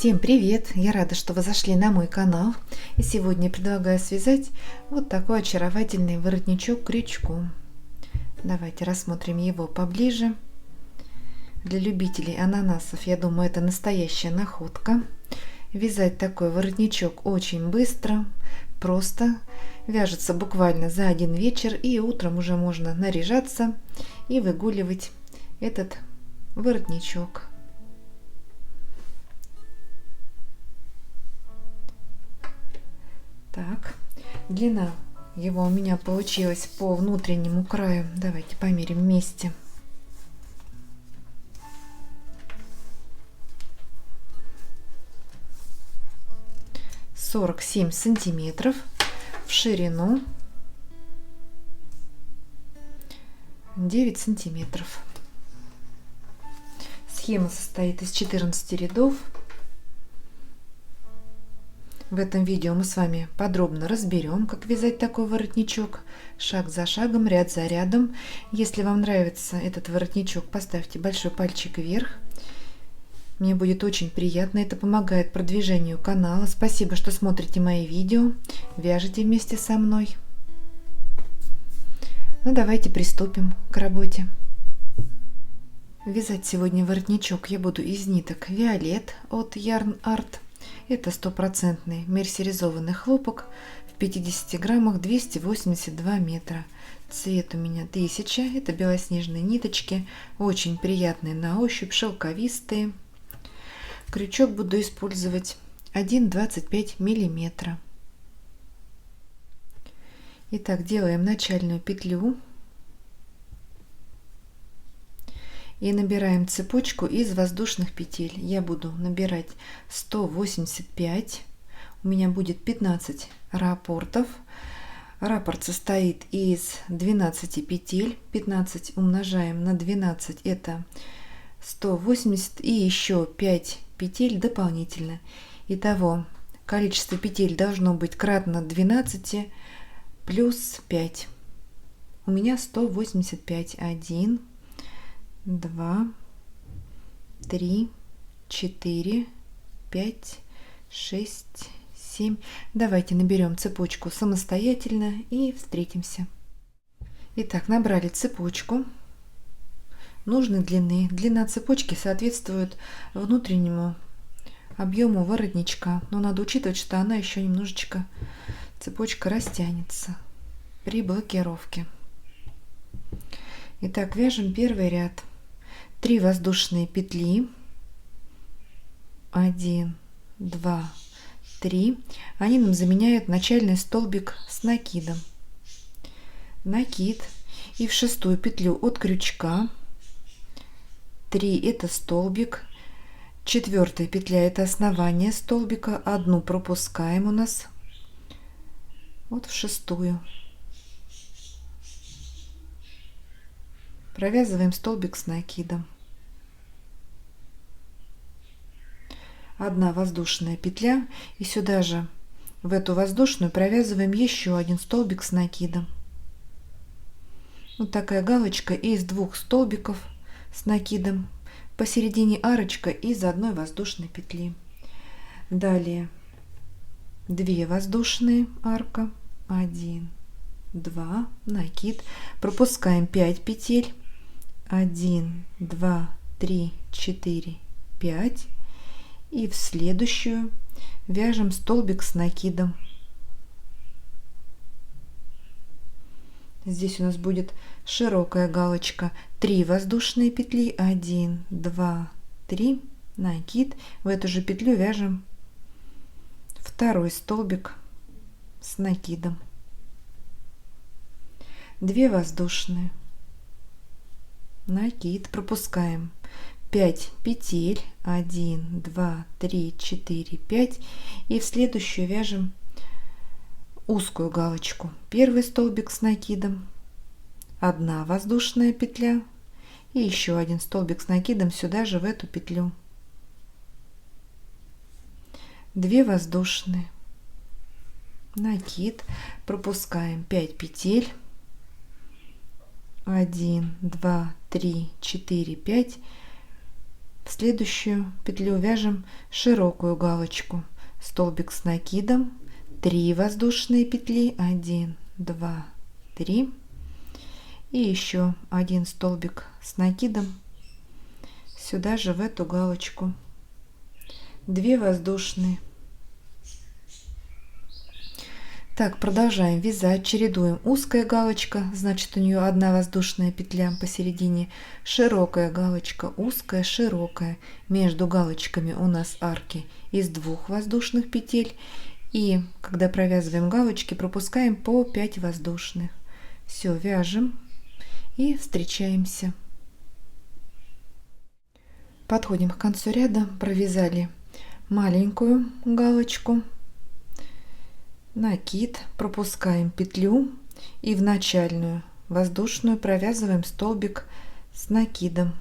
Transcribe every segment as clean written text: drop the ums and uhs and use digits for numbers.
Всем привет! Я рада, что вы зашли на мой канал. И сегодня я предлагаю связать вот такой очаровательный воротничок к крючку. Давайте рассмотрим его поближе. Для любителей ананасов, я думаю, это настоящая находка. Вязать такой воротничок очень быстро, просто. Вяжется буквально за один вечер, и утром уже можно наряжаться и выгуливать этот воротничок. Так, длина его у меня получилась по внутреннему краю. Давайте померим вместе. — 47 сантиметров, в ширину 9 сантиметров. Схема состоит из 14 рядов. В этом видео мы с вами подробно разберем, как вязать такой воротничок, шаг за шагом, ряд за рядом. Если вам нравится этот воротничок, поставьте большой пальчик вверх. Мне будет очень приятно, это помогает продвижению канала. Спасибо, что смотрите мои видео, вяжете вместе со мной. Ну, давайте приступим к работе. Вязать сегодня воротничок я буду из ниток Виолет от Yarn Art. Это стопроцентный мерсеризованный хлопок, в 50 граммах 282 метра. Цвет у меня 1000, это белоснежные ниточки, очень приятные на ощупь, шелковистые. Крючок буду использовать 1,25 миллиметра. Итак, делаем начальную петлю. И набираем цепочку из воздушных петель. Я буду набирать 185. У меня будет 15 раппортов. Раппорт состоит из 12 петель. 15 умножаем на 12, это 180. И еще 5 петель дополнительно. Итого количество петель должно быть кратно 12 плюс 5. У меня 185. 1, 2, 3, 4, 5, 6, 7. Давайте наберем цепочку самостоятельно и встретимся. Итак, набрали цепочку нужной длины. Длина цепочки соответствует внутреннему объему воротничка, но надо учитывать, что она еще немножечко, цепочка растянется при блокировке. Итак, вяжем первый ряд. 3 воздушные петли, 1, 2, 3. Они нам заменяют начальный столбик с накидом. Накид, и в 6-ю петлю от крючка 3 это столбик, 4-я петля это основание столбика, 1 пропускаем у нас вот в 6-ю. Провязываем столбик с накидом. 1 воздушная петля, и сюда же в эту воздушную провязываем еще 1 столбик с накидом. Вот такая галочка из 2 столбиков с накидом, посередине арочка из 1 воздушной петли. Далее 2 воздушные, арка, 1, 2, накид, пропускаем 5 петель, 1, 2, 3, 4, 5, и в следующую вяжем столбик с накидом. Здесь у нас будет широкая галочка, 3 воздушные петли, 1, 2, 3, накид. В эту же петлю вяжем 2 столбик с накидом. 2 воздушные, накид, пропускаем 5 петель, 1, 2, 3, 4, 5, и в следующую вяжем узкую галочку, 1 столбик с накидом, 1 воздушная петля и еще 1 столбик с накидом сюда же в эту петлю, 2 воздушные, накид, пропускаем 5 петель, 1, 2, 3, 4, 5, В следующую петлю вяжем широкую галочку, столбик с накидом, 3 воздушные петли, 1, 2, 3, и еще один столбик с накидом сюда же в эту галочку, 2 воздушные. Так, продолжаем вязать, чередуем. Узкая галочка, значит у нее одна воздушная петля посередине, широкая галочка, узкая, широкая. Между галочками у нас арки из 2 воздушных петель. И когда провязываем галочки, пропускаем по 5 воздушных. Все, вяжем и встречаемся. Подходим к концу ряда, провязали маленькую галочку, накид, пропускаем петлю и в начальную воздушную провязываем столбик с накидом.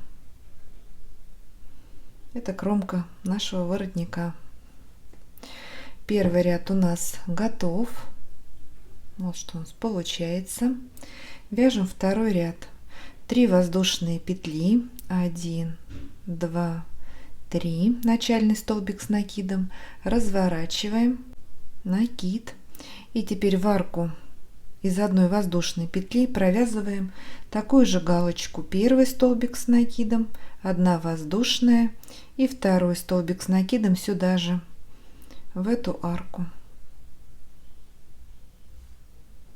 Это кромка нашего воротника. Первый ряд у нас готов. Вот что у нас получается. Вяжем второй ряд. 3 воздушные петли, 1, 2, 3, начальный столбик с накидом, разворачиваем, накид, и теперь в арку из одной воздушной петли провязываем такую же галочку, первый столбик с накидом, 1 воздушная, и второй столбик с накидом сюда же, в эту арку.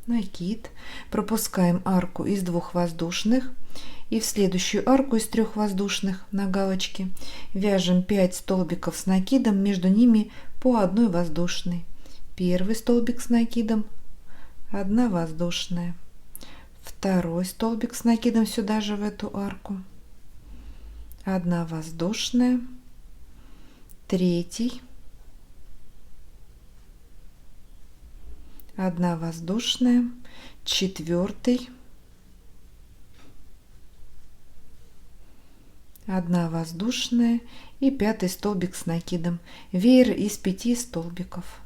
Накид, пропускаем арку из 2 воздушных и в следующую арку из 3 воздушных на галочке вяжем 5 столбиков с накидом, между ними по 1 воздушной. Первый столбик с накидом, 1 воздушная, второй столбик с накидом сюда же в эту арку, 1 воздушная, третий, 1 воздушная, четвертый, 1 воздушная и 5 столбик с накидом. Веер из 5 столбиков.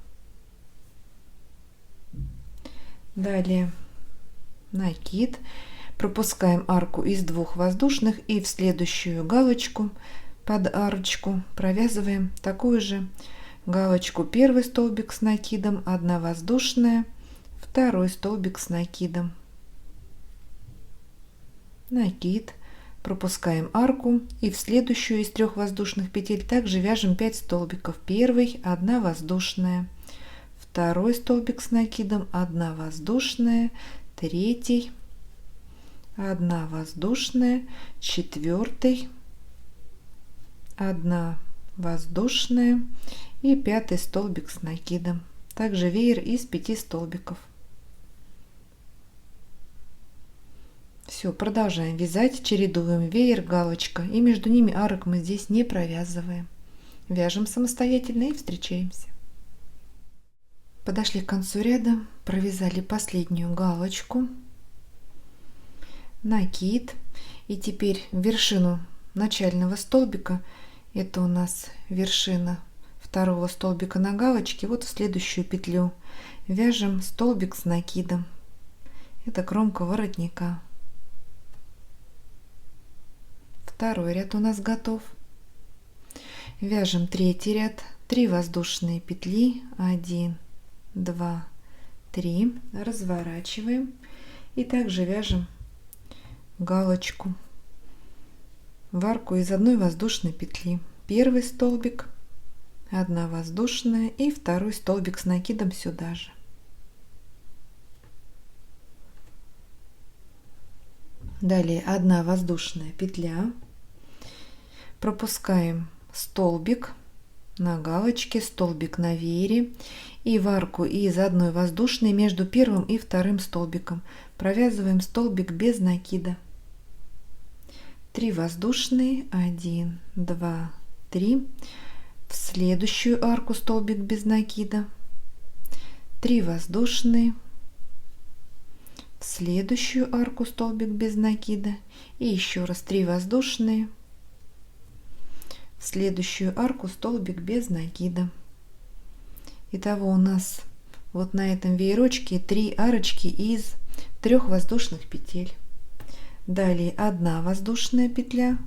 Далее накид, пропускаем арку из 2 воздушных и в следующую галочку под арочку провязываем такую же галочку, первый столбик с накидом, 1 воздушная, второй столбик с накидом, накид, пропускаем арку и в следующую из 3 воздушных петель также вяжем 5 столбиков, первый, 1 воздушная, второй столбик с накидом, 1 воздушная, третий, 1 воздушная, четвертый, 1 воздушная и 5 столбик с накидом. Также веер из 5 столбиков. Все, продолжаем вязать, чередуем веер, галочка, и между ними арок мы здесь не провязываем. Вяжем самостоятельно и встречаемся. Подошли к концу ряда, провязали последнюю галочку, накид, и теперь вершину начального столбика, это у нас вершина второго столбика на галочке, вот в следующую петлю вяжем столбик с накидом, это кромка воротника. Второй ряд у нас готов. Вяжем третий ряд, 3 воздушные петли, 1, 2, 3, разворачиваем и также вяжем галочку в арку из 1 воздушной петли. Первый столбик, 1 воздушная и второй столбик с накидом сюда же. Далее 1 воздушная петля, пропускаем столбик на галочке, столбик на веере и в арку из 1 воздушной между первым и вторым столбиком провязываем столбик без накида. 3 воздушные, 1, 2, 3, в следующую арку столбик без накида, 3 воздушные, в следующую арку столбик без накида и еще раз 3 воздушные, в следующую арку столбик без накида. Итого у нас вот на этом веерочке 3 арочки из 3 воздушных петель. Далее 1 воздушная петля,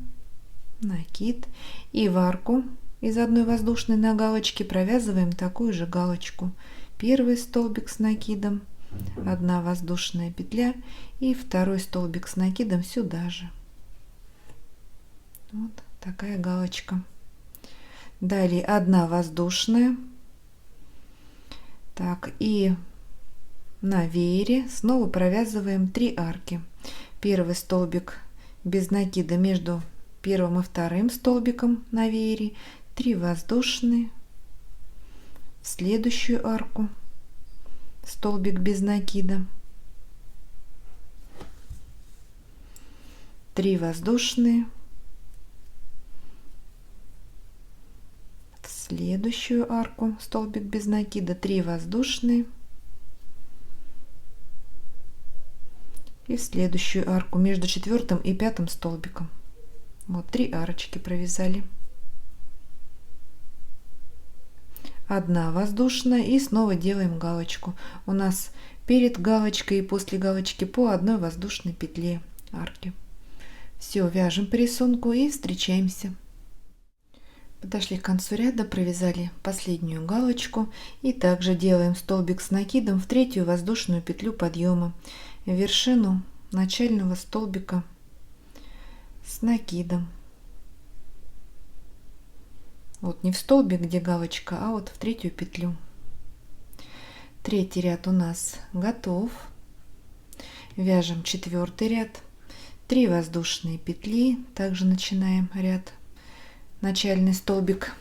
накид, и в арку из одной воздушной на галочке провязываем такую же галочку. Первый столбик с накидом, 1 воздушная петля, и второй столбик с накидом сюда же. Вот такая галочка. Далее 1 воздушная. Так, и на веере снова провязываем 3 арки. Первый столбик без накида между первым и вторым столбиком на веере, 3 воздушные, в следующую арку столбик без накида, 3 воздушные, в следующую арку столбик без накида, 3 воздушные, и в следующую арку между 4 и 5 столбиком. Вот 3 арочки провязали. 1 воздушная, и снова делаем галочку. У нас перед галочкой и после галочки по 1 воздушной петле арки. Все, вяжем по рисунку и встречаемся. Подошли к концу ряда, провязали последнюю галочку и также делаем столбик с накидом в 3 воздушную петлю подъема, в вершину начального столбика с накидом. Вот не в столбик, где галочка, а вот в 3 петлю. 3 ряд у нас готов. Вяжем 4 ряд, 3 воздушные петли, также начинаем ряд, начальный столбик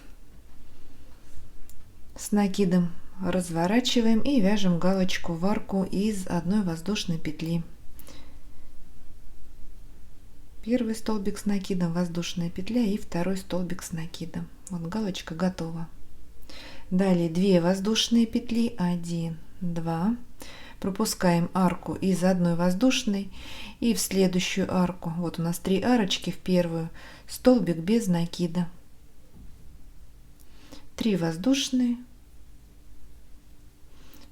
с накидом разворачиваем и вяжем галочку в арку из 1 воздушной петли. Первый столбик с накидом, воздушная петля, и второй столбик с накидом. Вот галочка готова. Далее 2 воздушные петли, 1, 2, пропускаем арку из 1 воздушной и в следующую арку, вот у нас 3 арочки, в первую столбик без накида, 3 воздушные,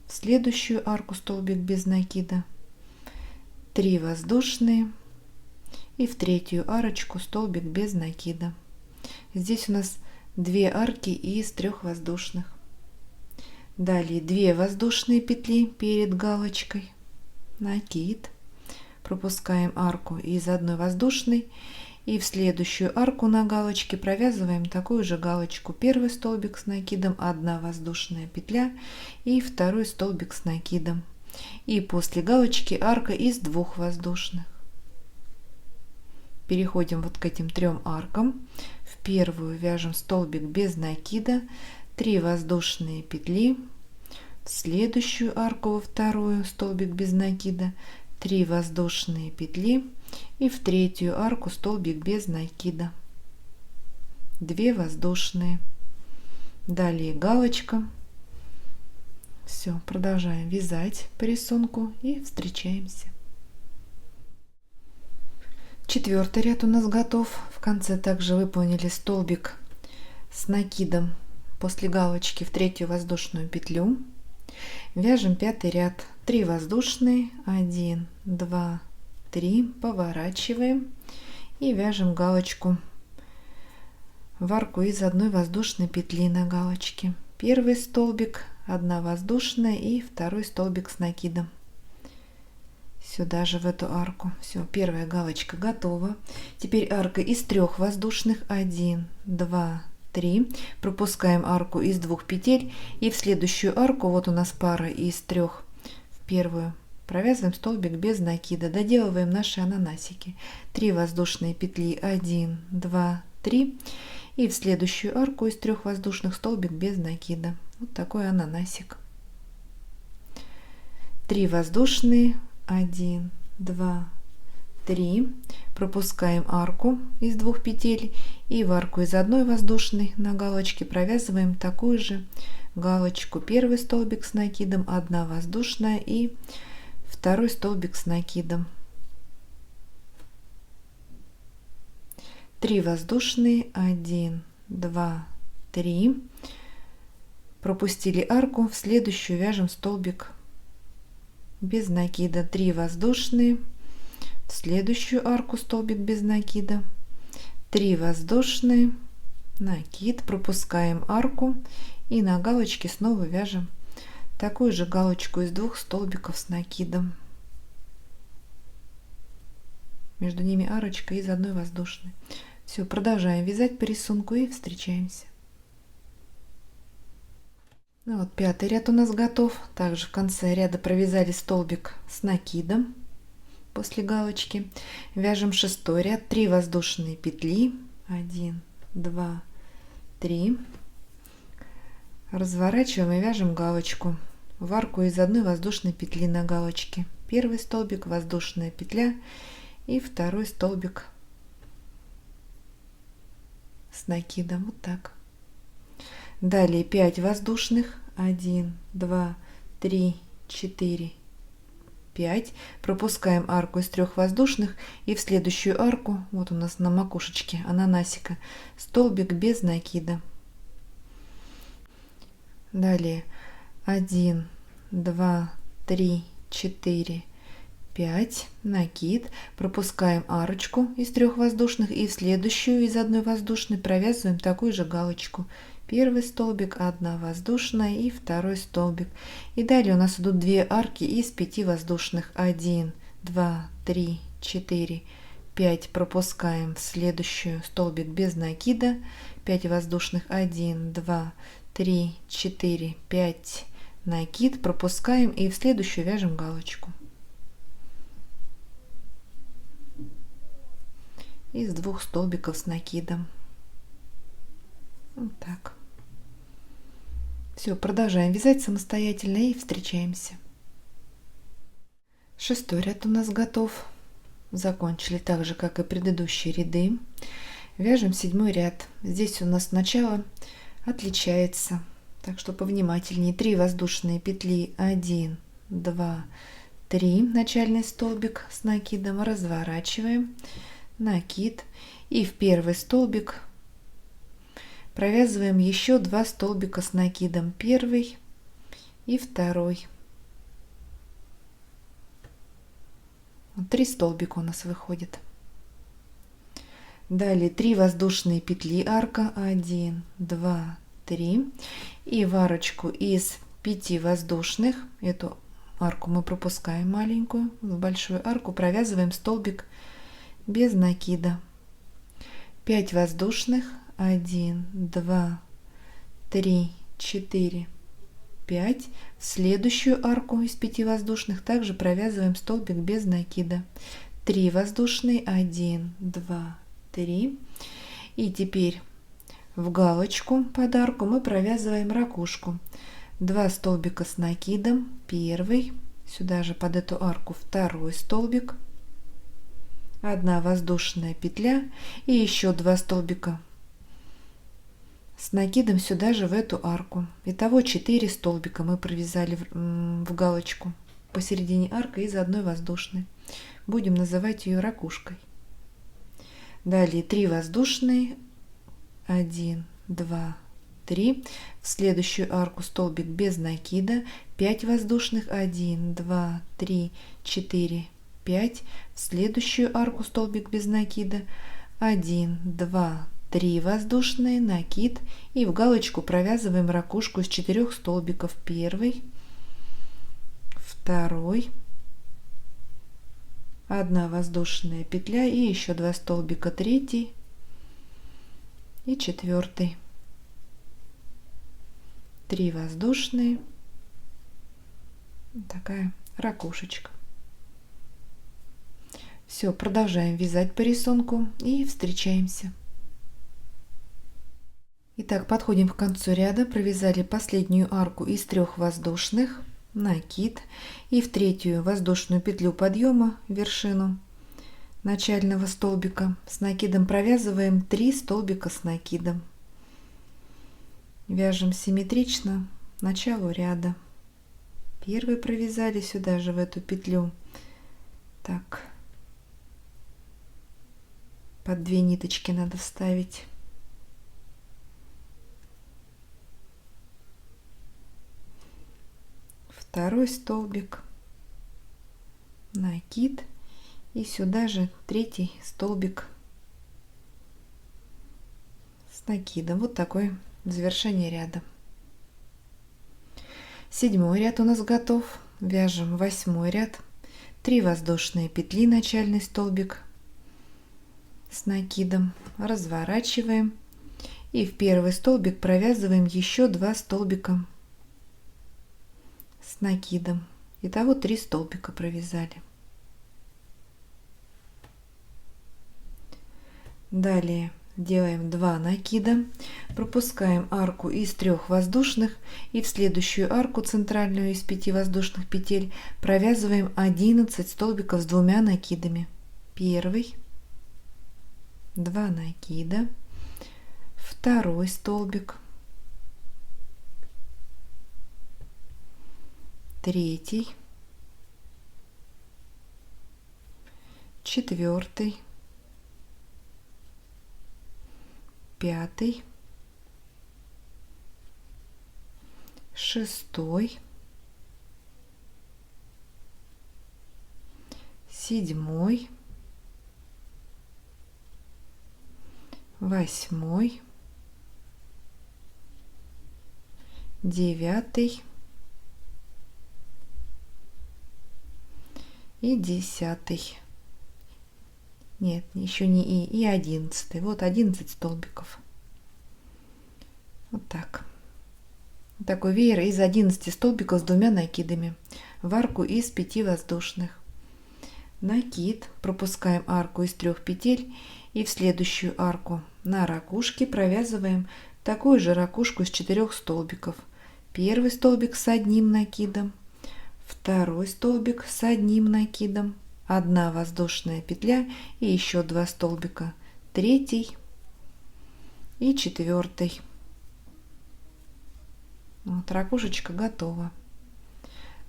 в следующую арку столбик без накида, 3 воздушные, и в 3 арочку столбик без накида. Здесь у нас 2 арки из 3 воздушных. Далее 2 воздушные петли перед галочкой, накид, пропускаем арку из 1 воздушной и в следующую арку на галочке провязываем такую же галочку. Первый столбик с накидом, 1 воздушная петля и второй столбик с накидом. И после галочки арка из 2 воздушных. Переходим вот к этим 3 аркам. В первую вяжем столбик без накида, 3 воздушные петли, в следующую арку во вторую столбик без накида, 3 воздушные петли и в 3 арку столбик без накида, 2 воздушные. Далее галочка. Все, продолжаем вязать по рисунку и встречаемся. 4 ряд у нас готов. В конце также выполнили столбик с накидом после галочки в 3 воздушную петлю. Вяжем 5 ряд, 3 воздушные, 1, 2, 3, поворачиваем и вяжем галочку в арку из 1 воздушной петли на галочке. Первый столбик, 1 воздушная и второй столбик с накидом. Сюда же в эту арку. Все, первая галочка готова. Теперь арка из 3 воздушных, 1, 2, 3. Пропускаем арку из 2 петель и в следующую арку, вот у нас пара из 3, в первую провязываем столбик без накида, доделываем наши ананасики. 3 воздушные петли, 1, 2, 3. И в следующую арку из 3 воздушных столбик без накида. Вот такой ананасик. 3 воздушные, 1, 2, 3, пропускаем арку из 2 петель и в арку из 1 воздушной на галочке провязываем такую же галочку. Первый столбик с накидом, 1 воздушная и второй столбик с накидом, 3 воздушные, 1, 2, 3, пропустили арку, в следующую вяжем столбик без накида, 3 воздушные, в следующую арку столбик без накида, 3 воздушные, накид, пропускаем арку и на галочке снова вяжем такую же галочку из 2 столбиков с накидом. Между ними арочка из 1 воздушной. Все, продолжаем вязать по рисунку и встречаемся. Ну вот 5-й ряд у нас готов. Также в конце ряда провязали столбик с накидом после галочки. Вяжем 6-й ряд, 3 воздушные петли, 1, 2, 3. Разворачиваем и вяжем галочку в арку из 1 воздушной петли на галочке. Первый столбик, воздушная петля, и второй столбик с накидом. Вот так. Далее 5 воздушных, 1, 2, 3, 4, 5. Пропускаем арку из 3 воздушных и в следующую арку, вот у нас на макушечке ананасика, столбик без накида. Далее 1, 2, 3, 4, 5, накид, пропускаем арочку из 3 воздушных и в следующую из 1 воздушной провязываем такую же галочку. Первый столбик, 1 воздушная и второй столбик. И далее у нас идут 2 арки из 5 воздушных. 1, 2, 3, 4, 5. Пропускаем в следующую столбик без накида. 5 воздушных. 1, 2, 3, 4, 5. Накид. Пропускаем и в следующую вяжем галочку. Из 2 столбиков с накидом. Вот так. Все, продолжаем вязать самостоятельно и встречаемся. 6-й ряд у нас готов. Закончили так же, как и предыдущие ряды. Вяжем 7-й ряд. Здесь у нас начало отличается, так что повнимательнее. 3 воздушные петли, 1, 2, 3. Начальный столбик с накидом. Разворачиваем, накид, и в первый столбик провязываем еще 2 столбика с накидом, первый и второй. 3 столбика у нас выходит. Далее 3 воздушные петли, арка, 1, 2, 3, и в арочку из 5 воздушных, эту арку мы пропускаем маленькую, в большую арку провязываем столбик без накида. 5 воздушных, 1, 2, 3, 4, 5. В следующую арку из 5 воздушных также провязываем столбик без накида. 3 воздушные, 1, 2, 3. И теперь в галочку под арку мы провязываем ракушку. 2 столбика с накидом, первый, сюда же под эту арку второй столбик, 1 воздушная петля и еще 2 столбика с накидом сюда же в эту арку. Итого 4 столбика мы провязали в галочку посередине арка из 1 воздушной. Будем называть ее ракушкой. Далее 3 воздушные, 1, 2, 3. В следующую арку столбик без накида, 5 воздушных, 1, 2, 3, 4, 5. В следующую арку столбик без накида, 1, 2, 3 воздушные, накид, и в галочку провязываем ракушку из 4 столбиков. Первый, второй, 1 воздушная петля и еще 2 столбика, третий и четвертый. 3 воздушные, такая ракушечка. Все, продолжаем вязать по рисунку и встречаемся. Итак, подходим к концу ряда, провязали последнюю арку из 3 воздушных, накид, и в третью воздушную петлю подъема, вершину начального столбика с накидом провязываем 3 столбика с накидом. Вяжем симметрично началу ряда. Первый провязали сюда же в эту петлю, так, под 2 ниточки надо вставить. Второй столбик, накид, и сюда же третий столбик накидом. Вот такое завершение ряда. 7-й ряд у нас готов. Вяжем 8-й ряд. 3 воздушные петли, начальный столбик с накидом, разворачиваем и в первый столбик провязываем еще 2 столбика с накидом. Итого 3 столбика провязали. Далее делаем 2 накида, пропускаем арку из 3 воздушных и в следующую арку центральную из 5 воздушных петель провязываем 11 столбиков с 2 накидами. Первый, 2 накида, второй столбик, третий, четвертый, пятый, шестой, седьмой, восьмой, девятый и 10. Нет, еще не и 11. Вот 11 столбиков. Вот так. Такой веер из 11 столбиков с 2 накидами в арку из 5 воздушных. Накид, пропускаем арку из 3 петель и в следующую арку на ракушке провязываем такую же ракушку из 4 столбиков. Первый столбик с 1 накидом, второй столбик с 1 накидом, 1 воздушная петля и еще 2 столбика, третий и четвертый. Вот ракушечка готова.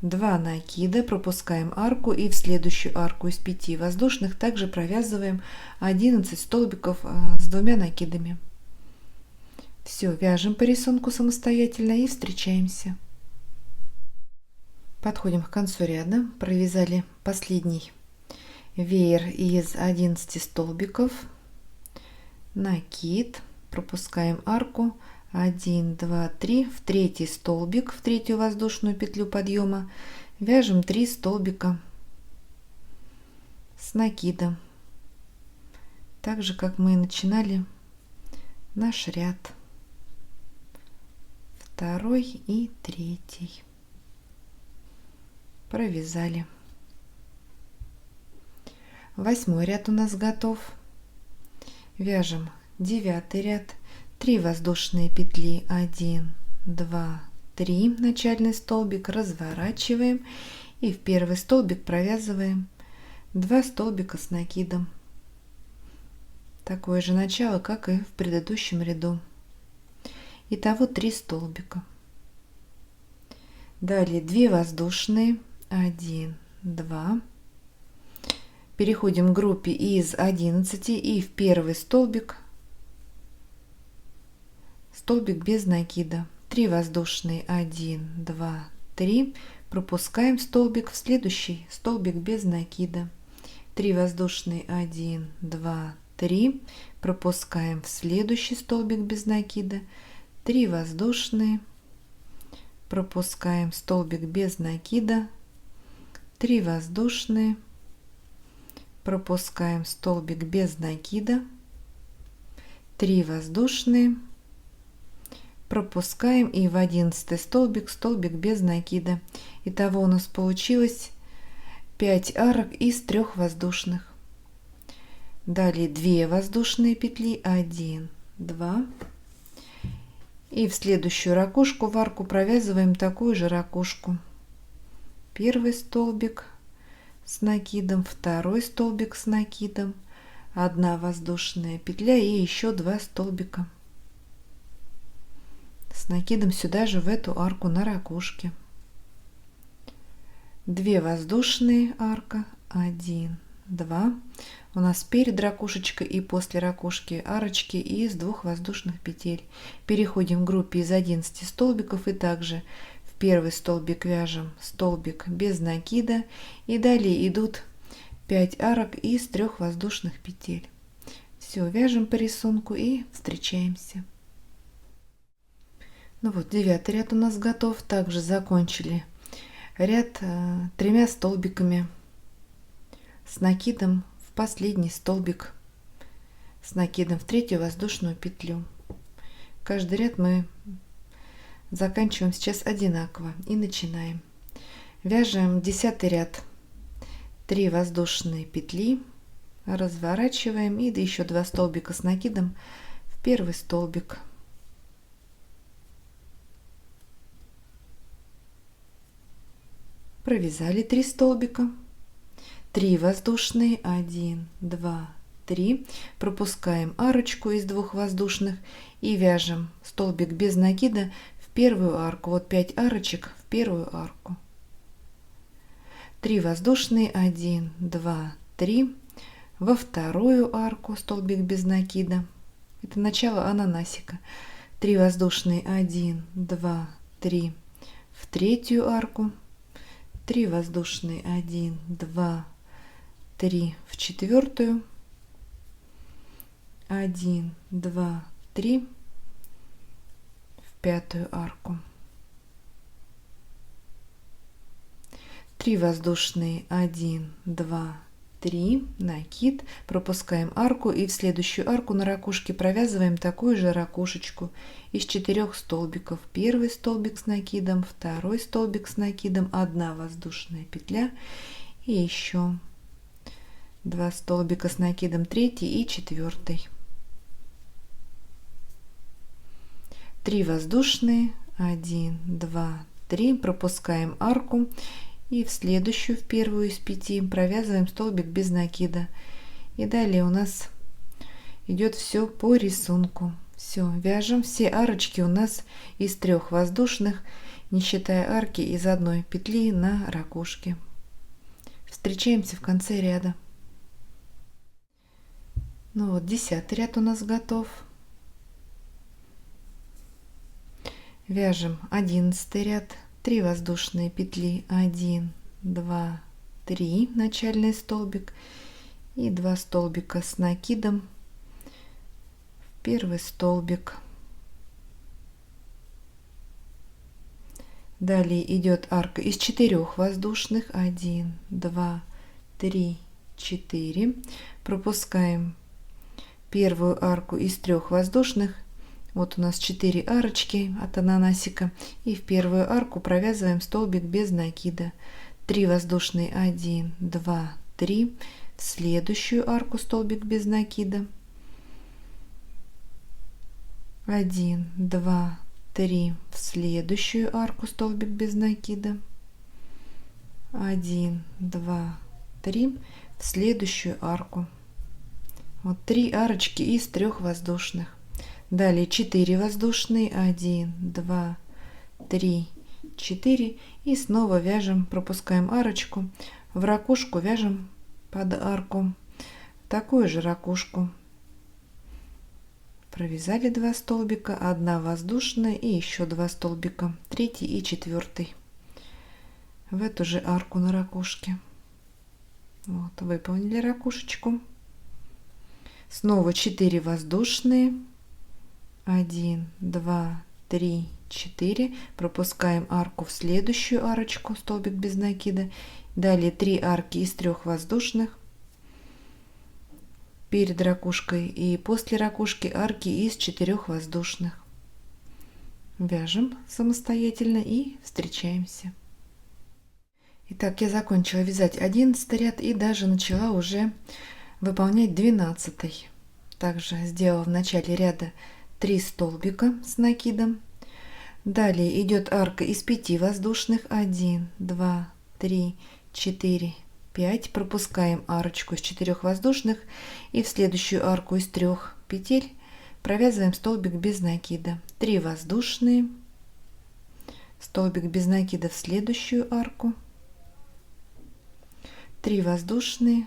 2 накида, пропускаем арку и в следующую арку из 5 воздушных также провязываем 11 столбиков с 2 накидами. Все, вяжем по рисунку самостоятельно и встречаемся. Подходим к концу ряда, провязали последний веер из 11 столбиков, накид, пропускаем арку, 1, 2, 3, в третий столбик, в третью воздушную петлю подъема вяжем 3 столбика с накидом, так же как мы и начинали наш ряд, второй и третий. Провязали. 8-й ряд у нас готов. Вяжем 9-й ряд, 3 воздушные петли, 1, 2, 3, начальный столбик, разворачиваем и в первый столбик провязываем 2 столбика с накидом. Такое же начало, как и в предыдущем ряду. Итого 3 столбика. Далее 2 воздушные, 1, 2. Переходим к группе из 11 и в первый столбик без накида. 3 воздушные, 1, 2, 3. Пропускаем столбик в следующий столбик без накида. 3 воздушные, 1, 2, 3. Пропускаем в следующий столбик без накида. 3 воздушные. Пропускаем столбик без накида. 3 воздушные. Пропускаем столбик без накида, 3 воздушные, пропускаем и в 11 столбик без накида. Итого у нас получилось 5 арок из 3 воздушных. Далее 2 воздушные петли, 1, 2. И в следующую ракушку в арку провязываем такую же ракушку. Первый столбик с накидом, второй столбик с накидом, 1 воздушная петля и еще 2 столбика с накидом сюда же в эту арку на ракушке. 2 воздушные арка, 1, 2. У нас перед ракушечкой и после ракушки арочки из 2 воздушных петель. Переходим к группе из 11 столбиков и также первый столбик вяжем столбик без накида и далее идут 5 арок из 3 воздушных петель. Все, вяжем по рисунку и встречаемся. Ну вот, 9 ряд у нас готов. Также закончили ряд 3 столбиками с накидом в последний столбик, с накидом в 3-ю воздушную петлю. Каждый ряд мы заканчиваем сейчас одинаково и начинаем. Вяжем 10 ряд, 3 воздушные петли, разворачиваем и еще 2 столбика с накидом в 1-й столбик. Провязали 3 столбика, 3 воздушные, 1, 2, 3, пропускаем арочку из 2 воздушных и вяжем столбик без накида в 1-ю арку. Вот 5 арочек в 1-ю арку. 3 воздушные, 1, 2, 3, во 2-ю арку столбик без накида. Это начало ананасика. 3 воздушные, 1, 2, 3, в 3-ю арку. 3 воздушные, 1, 2, 3, в 4-ю. 1, 2, 3, в 5-ю арку. 3 воздушные, 1, 2, 3, накид, пропускаем арку и в следующую арку на ракушке провязываем такую же ракушечку из 4 столбиков. 1-й столбик с накидом, 2-й столбик с накидом, 1 воздушная петля и еще 2 столбика с накидом, 3-й и 4-й. 3 воздушные, 1, 2, 3, пропускаем арку и в следующую, в 1-ю из 5 провязываем столбик без накида. И далее у нас идет все по рисунку. Все, вяжем. Все арочки у нас из 3 воздушных, не считая арки из 1 петли на ракушке. Встречаемся в конце ряда. Ну вот, 10 ряд у нас готов. Вяжем 11 ряд, 3 воздушные петли, 1, 2, 3, начальный столбик и 2 столбика с накидом в 1-й столбик. Далее идет арка из 4 воздушных, 1, 2, 3, 4, пропускаем 1-ю арку из 3 воздушных. Вот у нас 4 арочки от ананасика. И в 1-ю арку провязываем столбик без накида. 3 воздушные, 1, 2, 3. В следующую арку столбик без накида. 1, 2, 3. В следующую арку столбик без накида. 1, 2, 3. В следующую арку. Вот 3 арочки из 3 воздушных. Далее 4 воздушные, 1, 2, 3, 4 и снова вяжем, пропускаем арочку, в ракушку вяжем под арку такую же ракушку. Провязали 2 столбика, 1 воздушная и еще 2 столбика, 3-й и 4-й в эту же арку на ракушке. Вот, выполнили ракушечку. Снова 4 воздушные, 1, 2, 3, 4, пропускаем арку в следующую арочку, столбик без накида. Далее 3 арки из 3 воздушных перед ракушкой и после ракушки арки из 4 воздушных. Вяжем самостоятельно и встречаемся. Итак, я закончила вязать 11 ряд и даже начала уже выполнять 12. Также сделала в начале ряда 3 столбика с накидом. Далее идет арка из 5 воздушных, 1, 2, 3, 4, 5. Пропускаем арочку из 4 воздушных и в следующую арку из 3 петель провязываем столбик без накида. 3 воздушные, столбик без накида в следующую арку, 3 воздушные,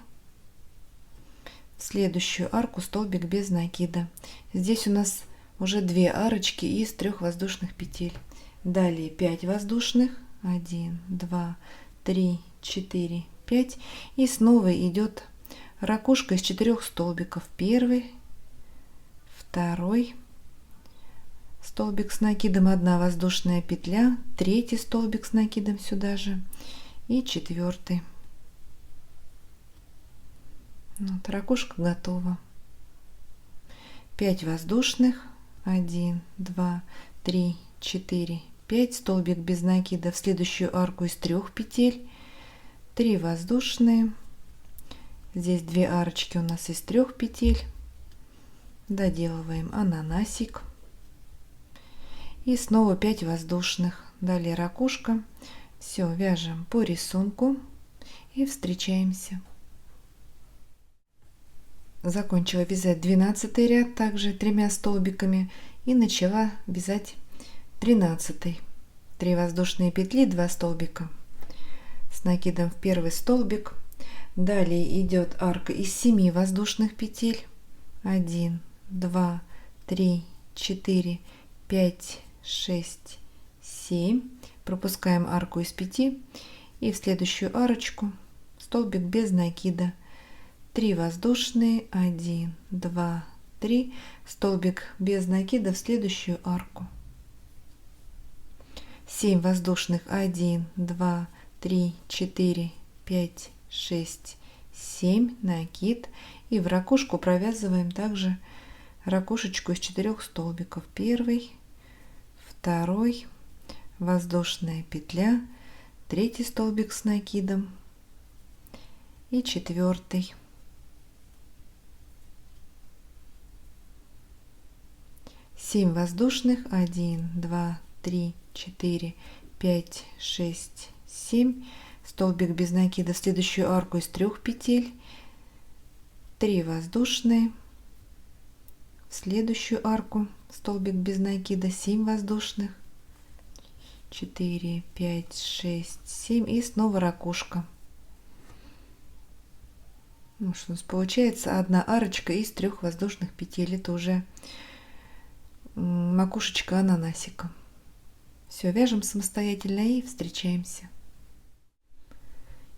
в следующую арку столбик без накида. Здесь у нас уже 2 арочки из 3 воздушных петель. Далее 5 воздушных, 1, 2, 3, 4, 5 и снова идет ракушка из 4 столбиков. 1, второй столбик с накидом, 1 воздушная петля, 3 столбик с накидом сюда же и 4. Вот, ракушка готова. 5 воздушных, 1, 2, 3, 4, 5, столбик без накида в следующую арку из 3 петель, 3 воздушные, здесь 2 арочки у нас из 3 петель, доделываем ананасик и снова 5 воздушных, далее ракушка. Все, вяжем по рисунку и встречаемся. Закончила вязать 12 ряд также 3 столбиками и начала вязать 13. 3 воздушные петли, 2 столбика с накидом в первый столбик. Далее идет арка из 7 воздушных петель, 1, 2, 3, 4, 5, 6, 7. Пропускаем арку из 5 и в следующую арочку столбик без накида, 3 воздушные, 1, 2, 3, столбик без накида в следующую арку, 7 воздушных, 1, 2, 3, 4, 5, 6, 7, накид, и в ракушку провязываем также ракушечку из 4 столбиков, 1, 2, воздушная петля, 3 столбик с накидом и 4. 7 воздушных, 1, 2, 3, 4, 5, 6, 7, столбик без накида в следующую арку из 3 петель, 3 воздушные, в следующую арку столбик без накида, 7 воздушных, 4, 5, 6, 7 и снова ракушка. Ну, что у нас получается? 1 арочка из 3 воздушных петель. Это уже макушечка ананасика. Все, вяжем самостоятельно и встречаемся.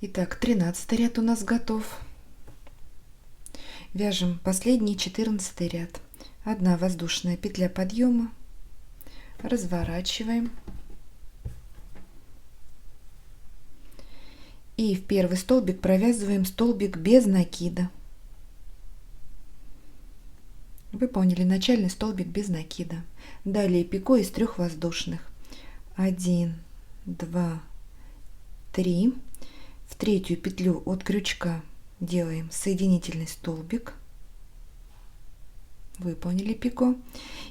Итак, 13 ряд у нас готов. Вяжем последний 14 ряд. 1 воздушная петля подъема, разворачиваем и в первый столбик провязываем столбик без накида. Вы поняли, начальный столбик без накида. Далее пико из 3 воздушных, 1, 2, 3. В 3 петлю от крючка делаем соединительный столбик, выполнили пико,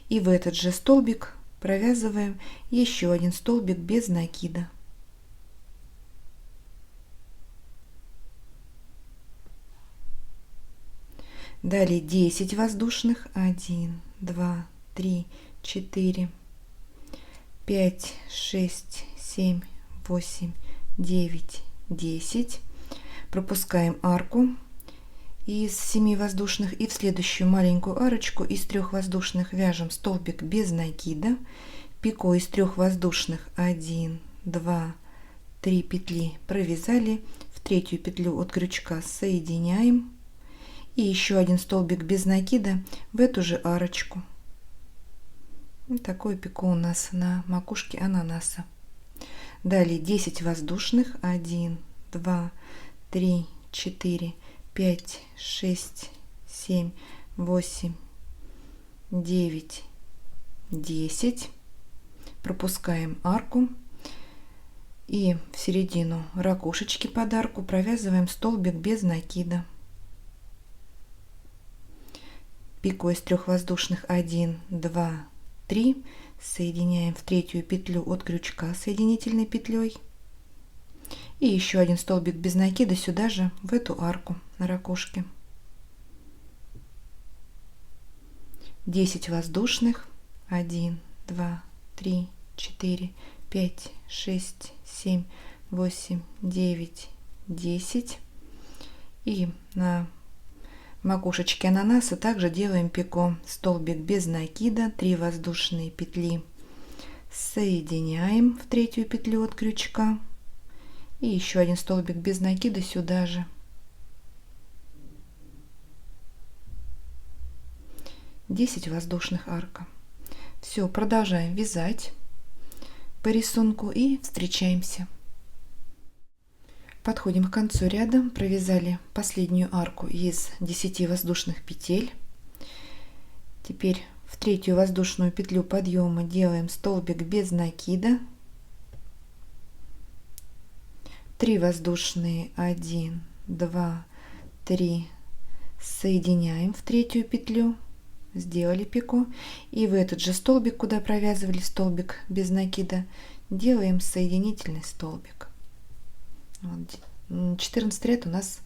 и в этот же столбик провязываем еще 1 столбик без накида. Далее 10 воздушных, 1, 2, 3, 4, 5, 6, 7, 8, 9, 10. Пропускаем арку из 7 воздушных и в следующую маленькую арочку из 3 воздушных вяжем столбик без накида, пико из 3 воздушных, 1, 2, 3 петли провязали, в 3 петлю от крючка соединяем и еще 1 столбик без накида в эту же арочку. Вот такое пико у нас на макушке ананаса. Далее 10 воздушных, 1, 2, 3, 4, 5, 6, 7, 8, 9, 10. Пропускаем арку и в середину ракушечки под арку провязываем столбик без накида. Пико из 3 воздушных, 1, 2, 3, соединяем в 3 петлю от крючка соединительной петлей и еще 1 столбик без накида сюда же в эту арку на ракушке. 10 воздушных, 1, 2, 3, 4, 5, 6, 7, 8, 9, 10. И на макушечке ананаса также делаем пико, столбик без накида, 3 воздушные петли соединяем в 3 петлю от крючка и еще 1 столбик без накида сюда же. 10 воздушных арок. Все, продолжаем вязать по рисунку и встречаемся. Подходим к концу ряда, провязали последнюю арку из 10 воздушных петель. Теперь в третью воздушную петлю подъема делаем столбик без накида, 3 воздушные, 1, 2, 3, соединяем в третью петлю, сделали пико, и в этот же столбик, куда провязывали столбик без накида, делаем соединительный столбик. Вот, 14 ряд у нас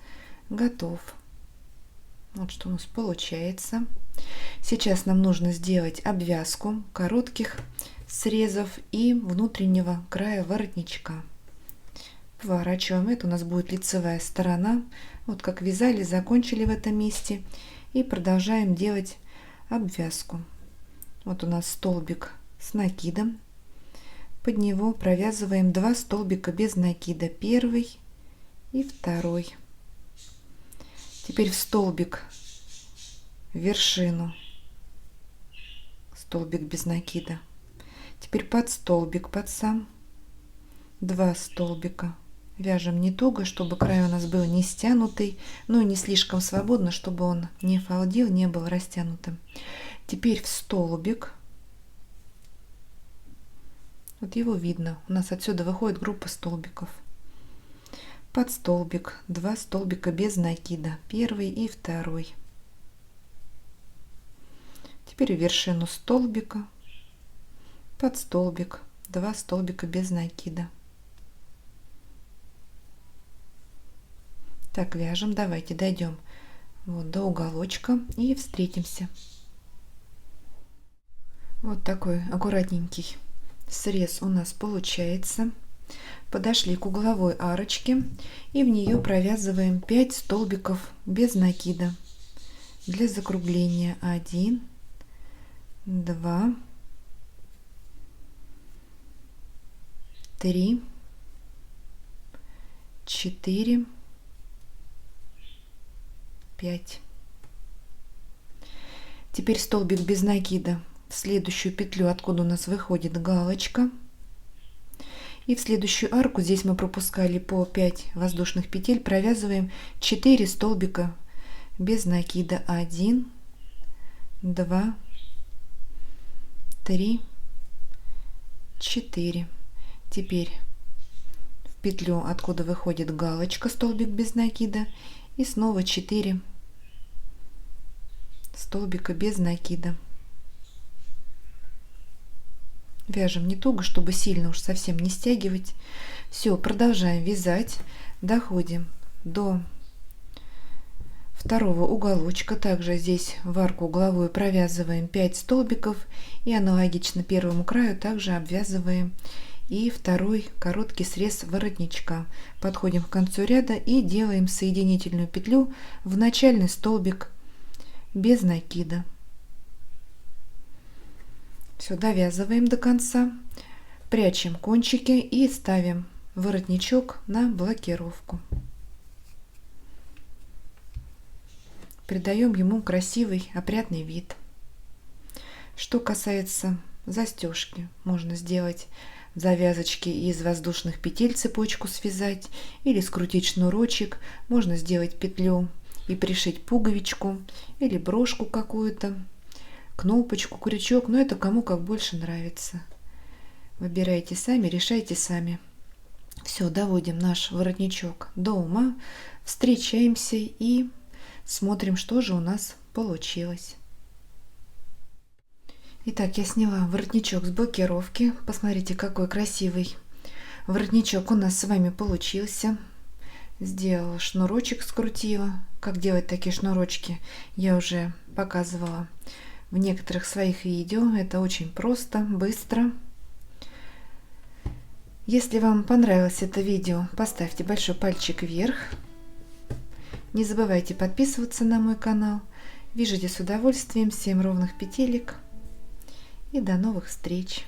готов. Вот что у нас получается. Сейчас нам нужно сделать обвязку коротких срезов и внутреннего края воротничка. Поворачиваем. Это у нас будет лицевая сторона. Вот как вязали, закончили в этом месте. И продолжаем делать обвязку. Вот у нас столбик с накидом. Под него провязываем 2 столбика без накида. Первый и второй. Теперь в столбик, в вершину, столбик без накида. Теперь под столбик, под сам 2 столбика. Вяжем не туго, чтобы край у нас был не стянутый, но и не слишком свободно, чтобы он не фалдил, не был растянутым. Теперь в столбик. Вот его видно. У нас отсюда выходит группа столбиков. Под столбик 2 столбика без накида. Первый и второй. Теперь в вершину столбика. Под столбик 2 столбика без накида. Так, вяжем. Давайте дойдем вот до уголочка и встретимся. Вот такой аккуратненький срез у нас получается. Подошли к угловой арочке и в нее провязываем 5 столбиков без накида для закругления. 1, 2, 3, 4, 5. Теперь столбик без накида в следующую петлю, откуда у нас выходит галочка. И в следующую арку, здесь мы пропускали по 5 воздушных петель, провязываем 4 столбика без накида. 1, 2, 3, 4. Теперь в петлю, откуда выходит галочка, столбик без накида, и снова 4 столбика без накида. Вяжем не туго, чтобы сильно уж совсем не стягивать. Все, продолжаем вязать. Доходим до второго уголочка. Также здесь в арку угловую провязываем 5 столбиков. И аналогично первому краю также обвязываем и второй короткий срез воротничка. Подходим к концу ряда и делаем соединительную петлю в начальный столбик без накида. Все, довязываем до конца, прячем кончики и ставим воротничок на блокировку. Придаем ему красивый, опрятный вид. Что касается застежки, можно сделать в завязочке из воздушных петель цепочку связать или скрутить шнурочек. Можно сделать петлю и пришить пуговичку или брошку какую-то, кнопочку, крючок, но это кому как больше нравится. Выбирайте сами, решайте сами. Все, доводим наш воротничок до ума, встречаемся и смотрим, что же у нас получилось. Итак, я сняла воротничок с блокировки. Посмотрите, какой красивый воротничок у нас с вами получился. Сделала шнурочек, скрутила. Как делать такие шнурочки, я уже показывала в некоторых своих видео. Это очень просто, быстро. Если вам понравилось это видео, поставьте большой пальчик вверх. Не забывайте подписываться на мой канал. Вяжите с удовольствием. 7 ровных петелек. И до новых встреч!